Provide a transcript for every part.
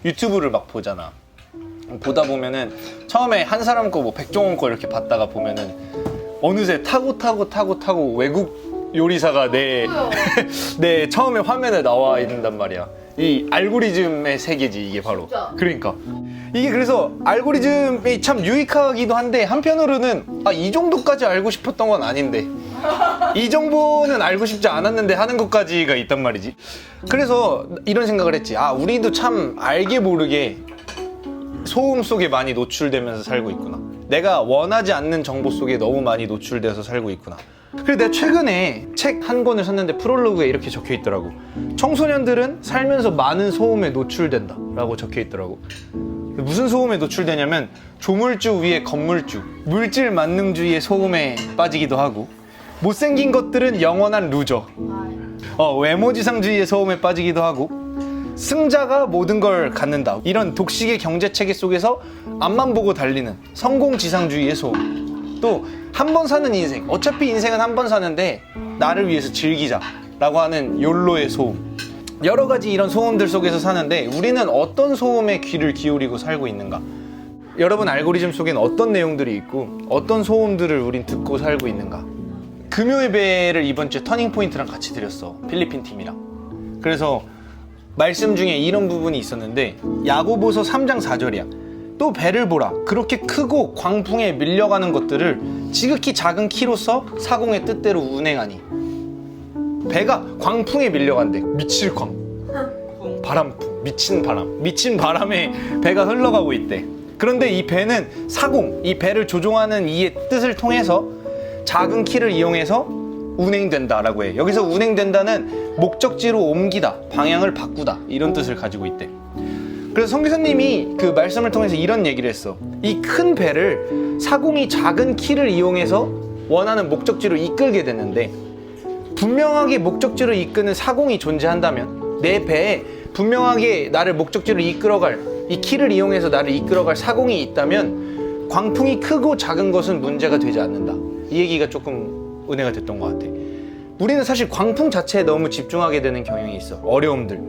유튜브를 막 보잖아. 보다 보면은 처음에 한 사람 거 뭐 백종원 거 이렇게 봤다가 보면은 어느새 타고 외국 요리사가 내 처음에 화면에 나와 있는단 말이야. 이 알고리즘의 세계지 이게 바로. 진짜. 그러니까 이게 그래서 알고리즘이 참 유익하기도 한데 한편으로는 이 정도까지 알고 싶었던 건 아닌데 이 정보는 알고 싶지 않았는데 하는 것까지가 있단 말이지. 그래서 이런 생각을 했지. 우리도 참 알게 모르게 소음 속에 많이 노출되면서 살고 있구나. 내가 원하지 않는 정보 속에 너무 많이 노출돼서 살고 있구나. 그래서 내가 최근에 책 한 권을 샀는데 프롤로그에 이렇게 적혀 있더라고. 청소년들은 살면서 많은 소음에 노출된다 라고 적혀 있더라고. 무슨 소음에 노출되냐면 조물주 위에 건물주, 물질 만능주의의 소음에 빠지기도 하고, 못생긴 것들은 영원한 루저, 외모지상주의의 소음에 빠지기도 하고, 승자가 모든 걸 갖는다, 이런 독식의 경제체계 속에서 앞만 보고 달리는 성공지상주의의 소음, 또 한 번 사는 인생, 어차피 인생은 한 번 사는데 나를 위해서 즐기자 라고 하는 욜로의 소음, 여러 가지 이런 소음들 속에서 사는데 우리는 어떤 소음에 귀를 기울이고 살고 있는가? 여러분 알고리즘 속엔 어떤 내용들이 있고 어떤 소음들을 우린 듣고 살고 있는가? 금요예배를 이번 주에 터닝포인트랑 같이 드렸어. 필리핀 팀이랑. 그래서 말씀 중에 이런 부분이 있었는데 야고보서 3장 4절이야. 또 배를 보라. 그렇게 크고 광풍에 밀려가는 것들을 지극히 작은 키로서 사공의 뜻대로 운행하니. 배가 광풍에 밀려간대. 미칠 광. 바람풍. 미친 바람에 배가 흘러가고 있대. 그런데 이 배는 사공, 이 배를 조종하는 이의 뜻을 통해서 작은 키를 이용해서 운행된다라고 해. 여기서 운행된다는 목적지로 옮기다, 방향을 바꾸다, 이런 뜻을 가지고 있대. 그래서 선교사님이 그 말씀을 통해서 이런 얘기를 했어. 이 큰 배를 사공이 작은 키를 이용해서 원하는 목적지로 이끌게 됐는데, 분명하게 목적지로 이끄는 사공이 존재한다면, 내 배에 분명하게 나를 목적지로 이끌어갈, 이 키를 이용해서 나를 이끌어갈 사공이 있다면 광풍이 크고 작은 것은 문제가 되지 않는다. 이 얘기가 조금 은혜가 됐던 것 같아. 우리는 사실 광풍 자체에 너무 집중하게 되는 경향이 있어. 어려움들,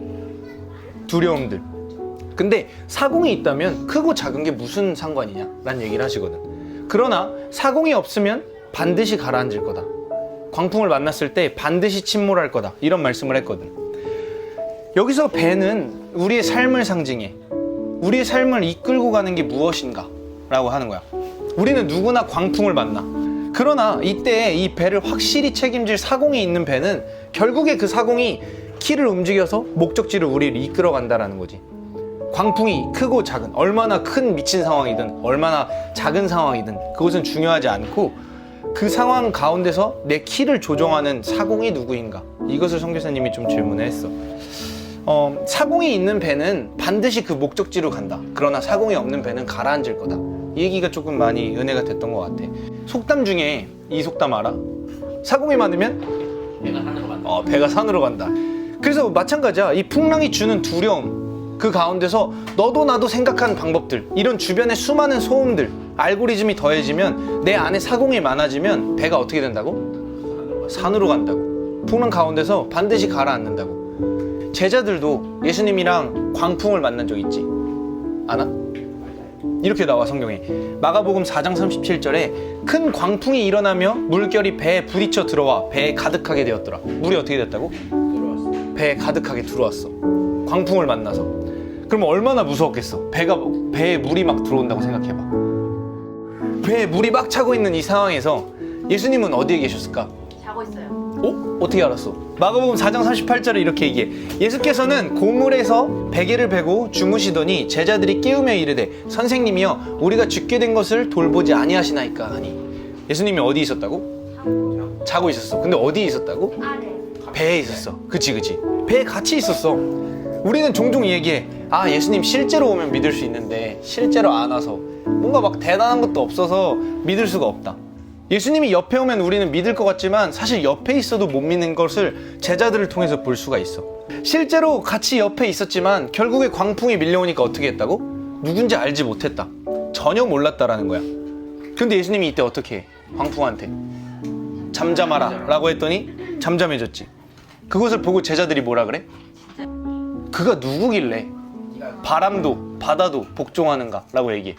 두려움들. 근데 사공이 있다면 크고 작은 게 무슨 상관이냐 라는 얘기를 하시거든. 그러나 사공이 없으면 반드시 가라앉을 거다. 광풍을 만났을 때 반드시 침몰할 거다, 이런 말씀을 했거든. 여기서 배는 우리의 삶을 상징해. 우리의 삶을 이끌고 가는 게 무엇인가 라고 하는 거야. 우리는 누구나 광풍을 만나. 그러나 이때 이 배를 확실히 책임질 사공이 있는 배는 결국에 그 사공이 키를 움직여서 목적지를 우리를 이끌어 간다라는 거지. 광풍이 크고 작은, 얼마나 큰 미친 상황이든 얼마나 작은 상황이든 그것은 중요하지 않고, 그 상황 가운데서 내 키를 조종하는 사공이 누구인가, 이것을 선교사님이 좀 질문을 했어. 사공이 있는 배는 반드시 그 목적지로 간다. 그러나 사공이 없는 배는 가라앉을 거다. 이 얘기가 조금 많이 은혜가 됐던 것 같아. 속담 중에 이 속담 알아? 사공이 많으면 배가 산으로 간다. 배가 산으로 간다. 그래서 마찬가지야. 이 풍랑이 주는 두려움, 그 가운데서 너도 나도 생각하는 방법들, 이런 주변의 수많은 소음들, 알고리즘이 더해지면, 내 안에 사공이 많아지면 배가 어떻게 된다고? 산으로 간다고. 풍랑 가운데서 반드시 가라앉는다고. 제자들도 예수님이랑 광풍을 만난 적 있지 않아? 이렇게 나와 성경에. 마가복음 4장 37절에 큰 광풍이 일어나며 물결이 배에 부딪혀 들어와 배에 가득하게 되었더라. 물이 어떻게 됐다고? 들어왔어. 배에 가득하게 들어왔어. 광풍을 만나서. 그럼 얼마나 무서웠겠어. 배에 물이 막 들어온다고 생각해봐. 배에 물이 막 차고 있는 이 상황에서 예수님은 어디에 계셨을까? 자고 있어요. 어떻게 알았어? 마가복음 4장 38절에 이렇게 얘기해. 예수께서는 고물에서 베개를 베고 주무시더니 제자들이 깨우며 이르되 선생님이여 우리가 죽게 된 것을 돌보지 아니하시나이까 하니. 예수님이 어디 있었다고? 자고 있었어. 근데 어디에 있었다고? 아래. 배에 있었어. 그치. 배에 같이 있었어. 우리는 종종 얘기해. 예수님 실제로 오면 믿을 수 있는데 실제로 안 와서 뭔가 막 대단한 것도 없어서 믿을 수가 없다. 예수님이 옆에 오면 우리는 믿을 것 같지만 사실 옆에 있어도 못 믿는 것을 제자들을 통해서 볼 수가 있어. 실제로 같이 옆에 있었지만 결국에 광풍이 밀려오니까 어떻게 했다고? 누군지 알지 못했다. 전혀 몰랐다라는 거야. 그런데 예수님이 이때 어떻게 해? 광풍한테 잠잠하라 라고 했더니 잠잠해졌지. 그것을 보고 제자들이 뭐라 그래? 그가 누구길래 바람도 바다도 복종하는가 라고 얘기해.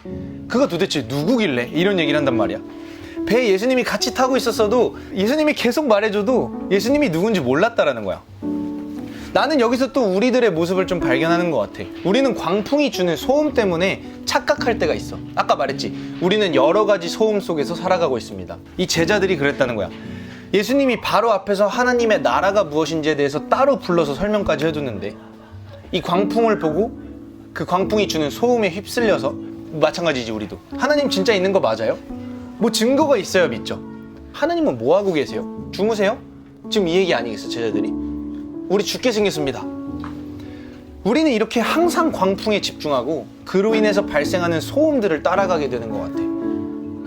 그가 도대체 누구길래 이런 얘기를 한단 말이야. 배에 예수님이 같이 타고 있었어도 예수님이 계속 말해줘도 예수님이 누군지 몰랐다라는 거야. 나는 여기서 또 우리들의 모습을 좀 발견하는 것 같아. 우리는 광풍이 주는 소음 때문에 착각할 때가 있어. 아까 말했지, 우리는 여러 가지 소음 속에서 살아가고 있습니다. 이 제자들이 그랬다는 거야. 예수님이 바로 앞에서 하나님의 나라가 무엇인지에 대해서 따로 불러서 설명까지 해두는데 이 광풍을 보고 그 광풍이 주는 소음에 휩쓸려서, 마찬가지지 우리도, 하나님 진짜 있는 거 맞아요? 뭐 증거가 있어야 믿죠. 하나님은 뭐 하고 계세요? 주무세요? 지금 이 얘기 아니겠어 제자들이? 우리 죽게 생겼습니다. 우리는 이렇게 항상 광풍에 집중하고 그로 인해서 발생하는 소음들을 따라가게 되는 것 같아.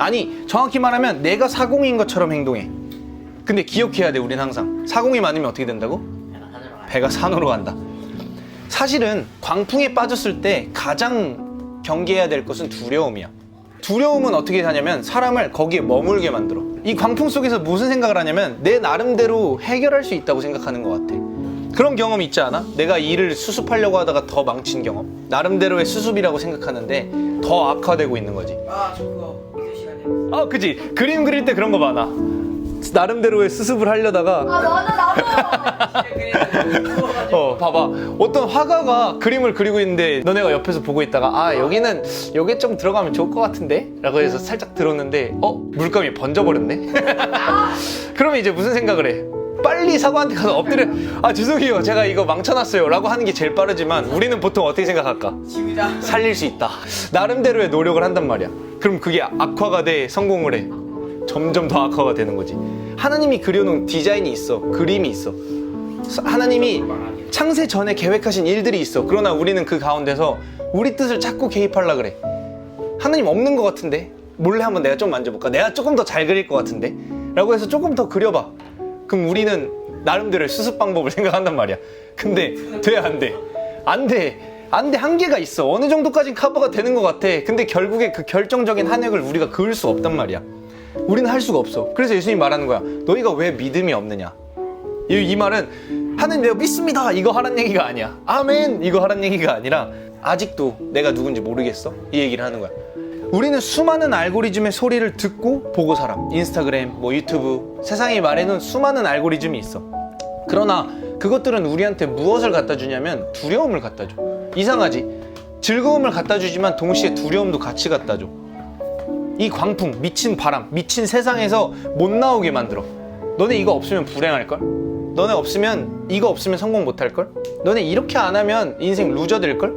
아니, 정확히 말하면 내가 사공인 것처럼 행동해. 근데 기억해야 돼. 우린 항상 사공이 많으면 어떻게 된다고? 배가 산으로 간다. 사실은 광풍에 빠졌을 때 가장 경계해야 될 것은 두려움이야. 두려움은 어떻게 하냐면 사람을 거기에 머물게 만들어. 이 광풍 속에서 무슨 생각을 하냐면 내 나름대로 해결할 수 있다고 생각하는 것 같아. 그런 경험 있지 않아? 내가 일을 수습하려고 하다가 더 망친 경험. 나름대로의 수습이라고 생각하는데 더 악화되고 있는 거지. 아, 저 그거 이틀 시간에. 아, 그치. 그림 그릴 때 그런 거 많아. 나름대로의 수습을 하려다가 아 맞아 나도. 봐봐. 어떤 화가가 그림을 그리고 있는데 너네가 옆에서 보고 있다가 아 여기는 여기 좀 들어가면 좋을 것 같은데? 라고 해서 살짝 들었는데 물감이 번져버렸네? 그러면 이제 무슨 생각을 해? 빨리 사과한테 가서 엎드려 아 죄송해요 제가 이거 망쳐놨어요 라고 하는 게 제일 빠르지만 우리는 보통 어떻게 생각할까? 지우자. 살릴 수 있다. 나름대로의 노력을 한단 말이야. 그럼 그게 악화가 돼? 성공을 해? 점점 더 악화가 되는 거지. 하나님이 그려놓은 디자인이 있어. 그림이 있어. 하나님이 창세 전에 계획하신 일들이 있어. 그러나 우리는 그 가운데서 우리 뜻을 자꾸 개입하려고 그래. 하나님 없는 것 같은데? 몰래 한번 내가 좀 만져볼까? 내가 조금 더 잘 그릴 것 같은데? 라고 해서 조금 더 그려봐. 그럼 우리는 나름대로의 수습 방법을 생각한단 말이야. 근데 돼? 안 돼? 안 돼. 안 돼. 한계가 있어. 어느 정도까지는 커버가 되는 것 같아. 근데 결국에 그 결정적인 한 획을 우리가 그을 수 없단 말이야. 우리는 할 수가 없어. 그래서 예수님이 말하는 거야. 너희가 왜 믿음이 없느냐? 이 말은 하나님 내가 믿습니다 이거 하란 얘기가 아니야. 아멘 이거 하란 얘기가 아니라 아직도 내가 누군지 모르겠어? 이 얘기를 하는 거야. 우리는 수많은 알고리즘의 소리를 듣고 보고 살아. 인스타그램, 유튜브, 세상이 말해놓은 수많은 알고리즘이 있어. 그러나 그것들은 우리한테 무엇을 갖다 주냐면 두려움을 갖다 줘. 이상하지? 즐거움을 갖다 주지만 동시에 두려움도 같이 갖다 줘. 이 광풍, 미친 바람, 미친 세상에서 못 나오게 만들어. 너네 이거 없으면 불행할걸? 너네 없으면 이거 없으면 성공 못할걸? 너네 이렇게 안 하면 인생 루저 될걸?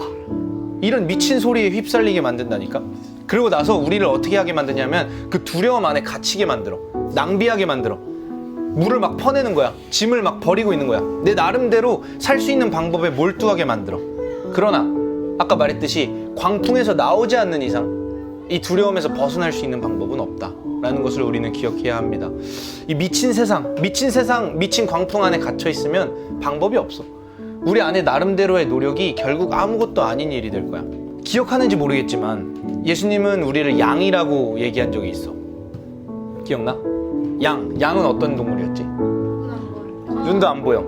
이런 미친 소리에 휩쓸리게 만든다니까? 그리고 나서 우리를 어떻게 하게 만드냐면 그 두려움 안에 갇히게 만들어. 낭비하게 만들어. 물을 막 퍼내는 거야. 짐을 막 버리고 있는 거야. 내 나름대로 살 수 있는 방법에 몰두하게 만들어. 그러나 아까 말했듯이 광풍에서 나오지 않는 이상 이 두려움에서 벗어날 수 있는 방법은 없다라는 것을 우리는 기억해야 합니다. 이 미친 세상, 미친 광풍 안에 갇혀 있으면 방법이 없어. 우리 안에 나름대로의 노력이 결국 아무것도 아닌 일이 될 거야. 기억하는지 모르겠지만 예수님은 우리를 양이라고 얘기한 적이 있어. 기억나? 양은 어떤 동물이었지? 눈도 안 보여.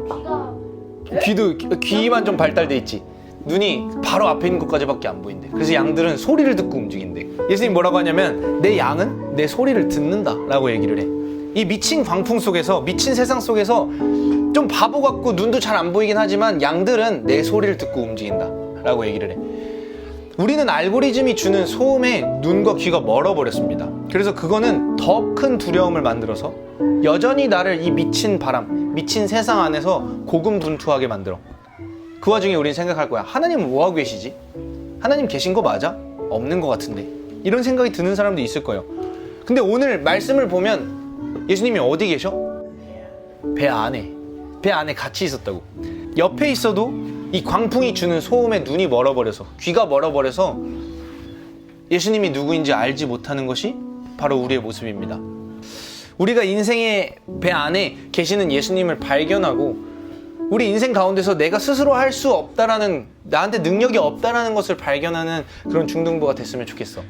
귀만 좀 발달돼 있지. 눈이 바로 앞에 있는 것까지밖에 안 보인대. 그래서 양들은 소리를 듣고 움직인대. 예수님 뭐라고 하냐면 내 양은 내 소리를 듣는다 라고 얘기를 해. 이 미친 광풍 속에서, 미친 세상 속에서 좀 바보 같고 눈도 잘 안 보이긴 하지만 양들은 내 소리를 듣고 움직인다 라고 얘기를 해. 우리는 알고리즘이 주는 소음에 눈과 귀가 멀어버렸습니다. 그래서 그거는 더 큰 두려움을 만들어서 여전히 나를 이 미친 바람, 미친 세상 안에서 고군분투하게 만들어. 그 와중에 우리는 생각할 거야. 하나님은 뭐하고 계시지? 하나님 계신 거 맞아? 없는 것 같은데. 이런 생각이 드는 사람도 있을 거예요. 근데 오늘 말씀을 보면 예수님이 어디 계셔? 배 안에. 배 안에 같이 있었다고. 옆에 있어도 이 광풍이 주는 소음에 눈이 멀어버려서, 귀가 멀어버려서 예수님이 누구인지 알지 못하는 것이 바로 우리의 모습입니다. 우리가 인생의 배 안에 계시는 예수님을 발견하고 우리 인생 가운데서 내가 스스로 할 수 없다라는, 나한테 능력이 없다라는 것을 발견하는 그런 중등부가 됐으면 좋겠어.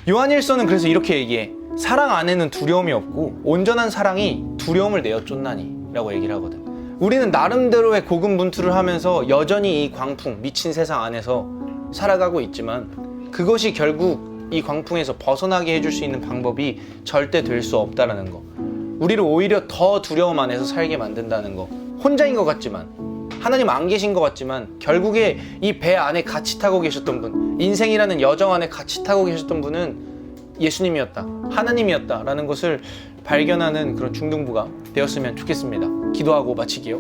요한일서는 그래서 이렇게 얘기해. 사랑 안에는 두려움이 없고 온전한 사랑이 두려움을 내어 쫓나니 라고 얘기를 하거든. 우리는 나름대로의 고군분투를 하면서 여전히 이 광풍, 미친 세상 안에서 살아가고 있지만 그것이 결국 이 광풍에서 벗어나게 해줄 수 있는 방법이 절대 될 수 없다라는 거. 우리를 오히려 더 두려움 안에서 살게 만든다는 거. 혼자인 것 같지만, 하나님 안 계신 것 같지만 결국에 이 배 안에 같이 타고 계셨던 분, 인생이라는 여정 안에 같이 타고 계셨던 분은 예수님이었다, 하나님이었다라는 것을 발견하는 그런 중등부가 되었으면 좋겠습니다. 기도하고 마치기요.